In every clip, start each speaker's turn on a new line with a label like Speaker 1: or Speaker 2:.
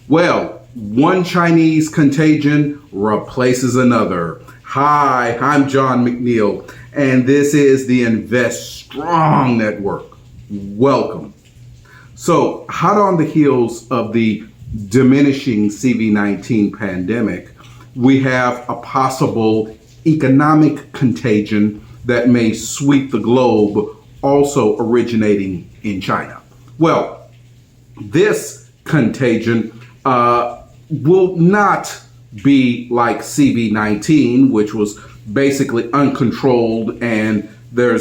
Speaker 1: Well, one Chinese contagion replaces another. Hi, I'm John McNeil, and this is the Invest Strong Network. Welcome. So, hot on the heels of the diminishing CV-19 pandemic, we have a possible economic contagion that may sweep the globe, also originating in China. Well, this contagion will not be like CV-19, which was basically uncontrolled and there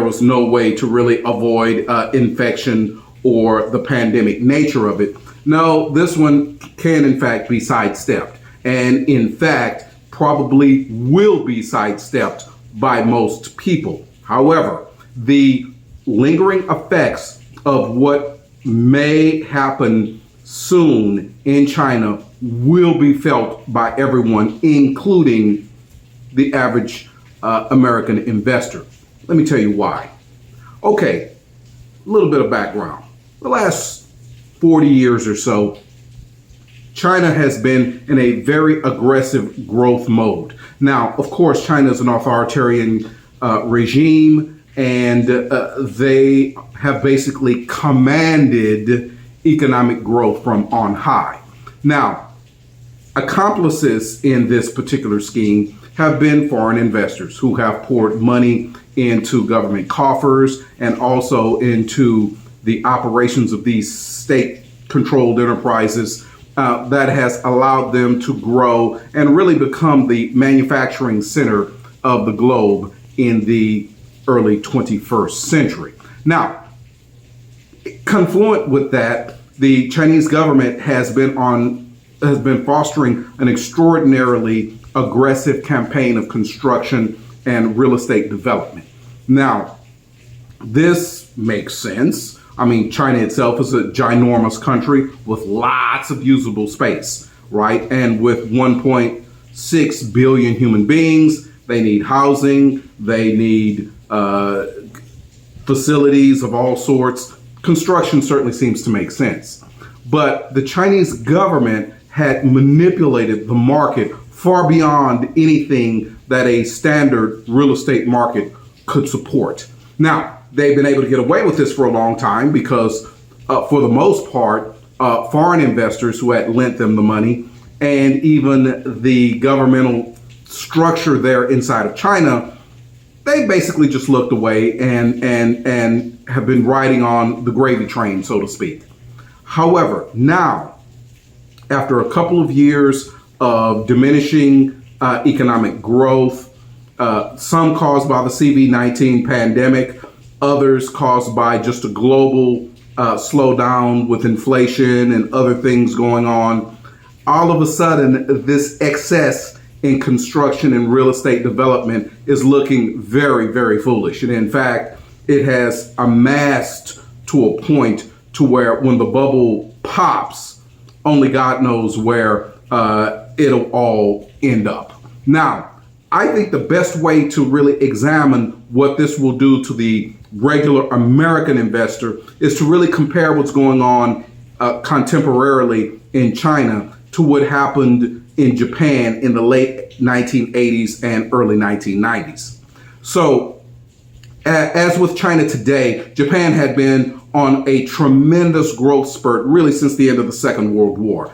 Speaker 1: was no way to really avoid infection or the pandemic nature of it. No, this one can in fact be sidestepped, and in fact probably will be sidestepped by most people. However, the lingering effects of what may happen soon in China will be felt by everyone, including the average American investor. Let me tell you why. Okay, a little bit of background. The last 40 years or so, China has been in a very aggressive growth mode. Now, of course, China is an authoritarian regime, and they have basically commanded economic growth from on high. Now, accomplices in this particular scheme have been foreign investors who have poured money into government coffers and also into the operations of these state-controlled enterprises that has allowed them to grow and really become the manufacturing center of the globe in the early 21st century. Now, confluent with that, the Chinese government has been fostering an extraordinarily aggressive campaign of construction and real estate development. Now, this makes sense. I mean, China itself is a ginormous country with lots of usable space, right? And with 1.6 billion human beings, they need housing, they need facilities of all sorts. Construction certainly seems to make sense. But the Chinese government had manipulated the market far beyond anything that a standard real estate market could support. Now, they've been able to get away with this for a long time because, for the most part, foreign investors who had lent them the money and even the governmental structure there inside of China, they basically just looked away and have been riding on the gravy train, so to speak. However, now, after a couple of years of diminishing economic growth, some caused by the CV-19 pandemic, others caused by just a global slowdown with inflation and other things going on, all of a sudden, this excess in construction and real estate development is looking very, very foolish. And in fact, it has amassed to a point to where when the bubble pops, only God knows where it'll all end up. Now, I think the best way to really examine what this will do to the regular American investor is to really compare what's going on contemporarily in China to what happened in Japan in the late 1980s and early 1990s. So, as with China today, Japan had been on a tremendous growth spurt really since the end of the Second World War,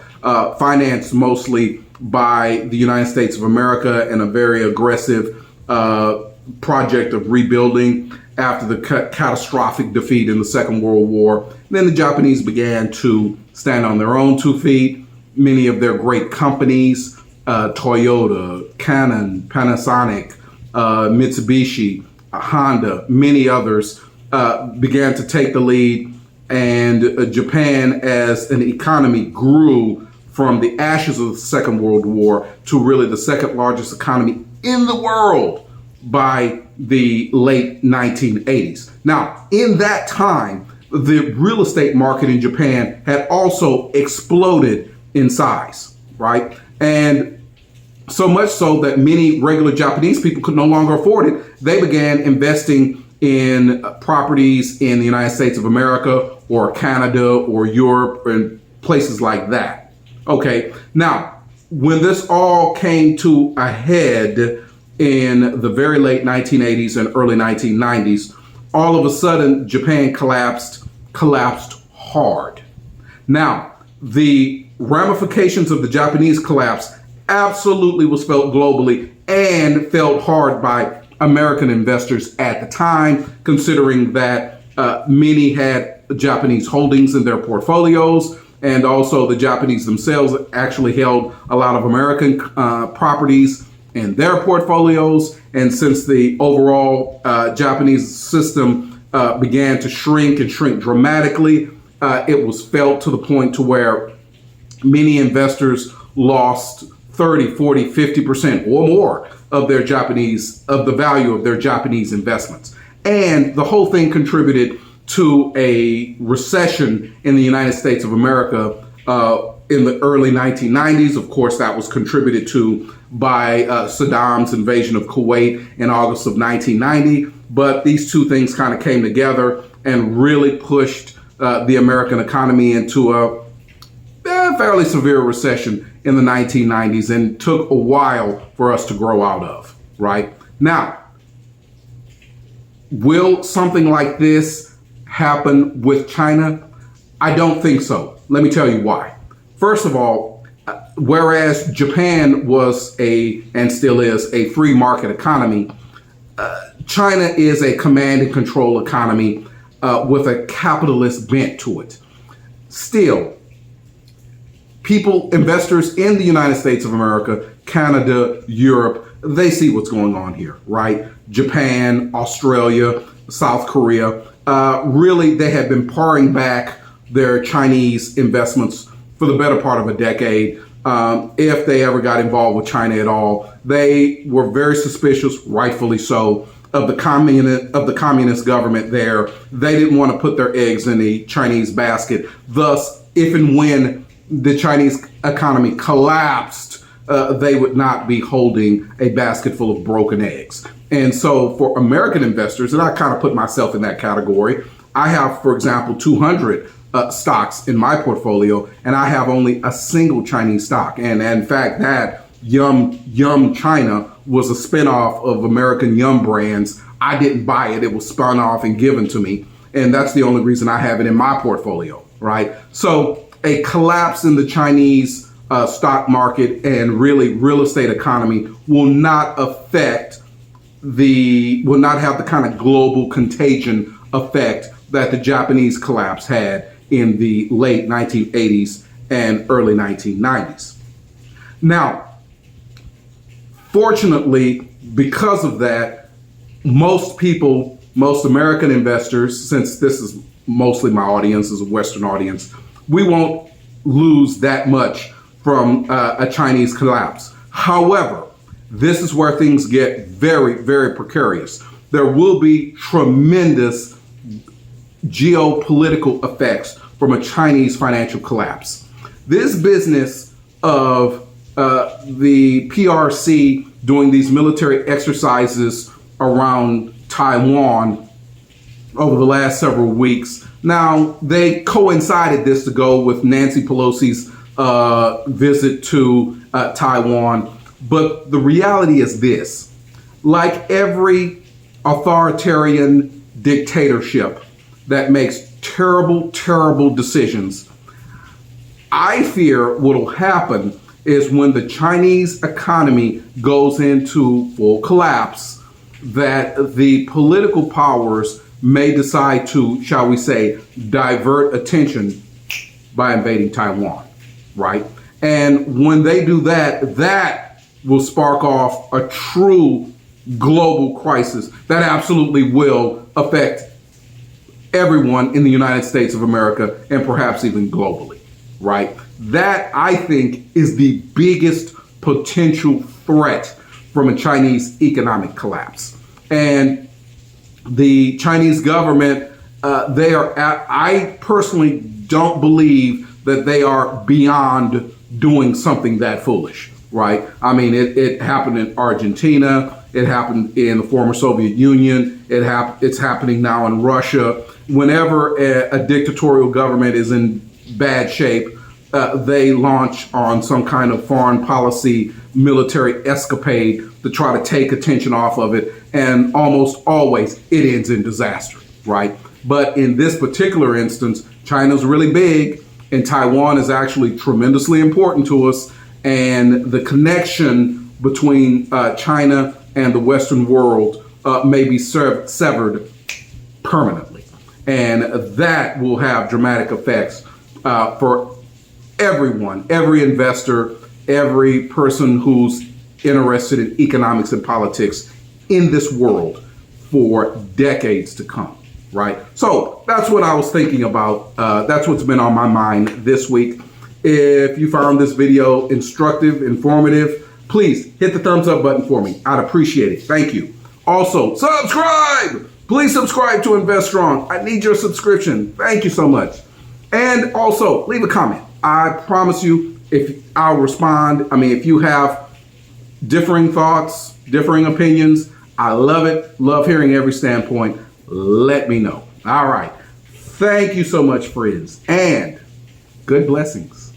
Speaker 1: financed mostly by the United States of America and a very aggressive project of rebuilding after the catastrophic defeat in the Second World War. Then the Japanese began to stand on their own 2 feet. Many of their great companies, Toyota, Canon, Panasonic, Mitsubishi, Honda, many others, began to take the lead, and Japan as an economy grew from the ashes of the Second World War to really the second largest economy in the world by the late 1980s. Now, in that time, the real estate market in Japan had also exploded in size, right? And so much so that many regular Japanese people could no longer afford it. They began investing in properties in the United States of America or Canada or Europe and places like that. Okay. Now, when this all came to a head in the very late 1980s and early 1990s, all of a sudden Japan collapsed hard. Now, the ramifications of the Japanese collapse absolutely was felt globally and felt hard by American investors at the time, considering that many had Japanese holdings in their portfolios, and also the Japanese themselves actually held a lot of American properties in their portfolios. And since the overall Japanese system began to shrink and shrink dramatically, it was felt to the point to where many investors lost 30, 40, 50% or more of the value of their Japanese investments. And the whole thing contributed to a recession in the United States of America in the early 1990s. Of course, that was contributed to by Saddam's invasion of Kuwait in August of 1990. But these two things kind of came together and really pushed the American economy into a fairly severe recession in the 1990s, and took a while for us to grow out of, right? Now, will something like this happen with China? I don't think so. Let me tell you why. First of all, whereas Japan was and still is a free market economy, China is a command and control economy with a capitalist bent to it. Still, investors in the United States of America, Canada, Europe, they see what's going on here, right? Japan, Australia, South Korea, really, they have been paring back their Chinese investments for the better part of a decade. If they ever got involved with China at all, they were very suspicious, rightfully so, of the communist government there. They didn't want to put their eggs in the Chinese basket. Thus, if and when the Chinese economy collapsed, they would not be holding a basket full of broken eggs. And so for American investors, and I kind of put myself in that category, I have, for example, 200 stocks in my portfolio, and I have only a single Chinese stock. And in fact, that Yum China was a spinoff of American Yum Brands. I didn't buy it. It was spun off and given to me. And that's the only reason I have it in my portfolio, right? So a collapse in the Chinese stock market and really real estate economy will not have the kind of global contagion effect that the Japanese collapse had in the late 1980s and early 1990s. Now, fortunately, because of that, most American investors, since this is mostly my audience, is a Western audience, we won't lose that much from a Chinese collapse. However, this is where things get very, very precarious. There will be tremendous geopolitical effects from a Chinese financial collapse. This business of the PRC doing these military exercises around Taiwan over the last several weeks. Now, they coincided this to go with Nancy Pelosi's visit to Taiwan. But the reality is this: like every authoritarian dictatorship that makes terrible, terrible decisions, I fear what will happen is when the Chinese economy goes into full collapse, that the political powers may decide to, shall we say, divert attention by invading Taiwan, right? And when they do that, that will spark off a true global crisis that absolutely will affect everyone in the United States of America and perhaps even globally, right? That, I think, is the biggest potential threat from a Chinese economic collapse. And the Chinese government, I personally don't believe that they are beyond doing something that foolish, right? I mean, it happened in Argentina. It happened in the former Soviet Union. It's happening now in Russia. Whenever a dictatorial government is in bad shape, they launch on some kind of foreign policy military escapade to try to take attention off of it. And almost always it ends in disaster, right? But in this particular instance, China's really big and Taiwan is actually tremendously important to us. And the connection between China and the Western world may be severed permanently. And that will have dramatic effects for everyone, every investor, every person who's interested in economics and politics in this world for decades to come, right? So that's what I was thinking about. That's what's been on my mind this week. If you found this video instructive, informative, please hit the thumbs up button for me. I'd appreciate it. Thank you. Also, subscribe. Please subscribe to Invest Strong. I need your subscription. Thank you so much. And also, leave a comment. I promise you, if I'll respond. I mean, if you have differing thoughts, differing opinions, I love it. Love hearing every standpoint. Let me know. All right. Thank you so much, friends, and good blessings.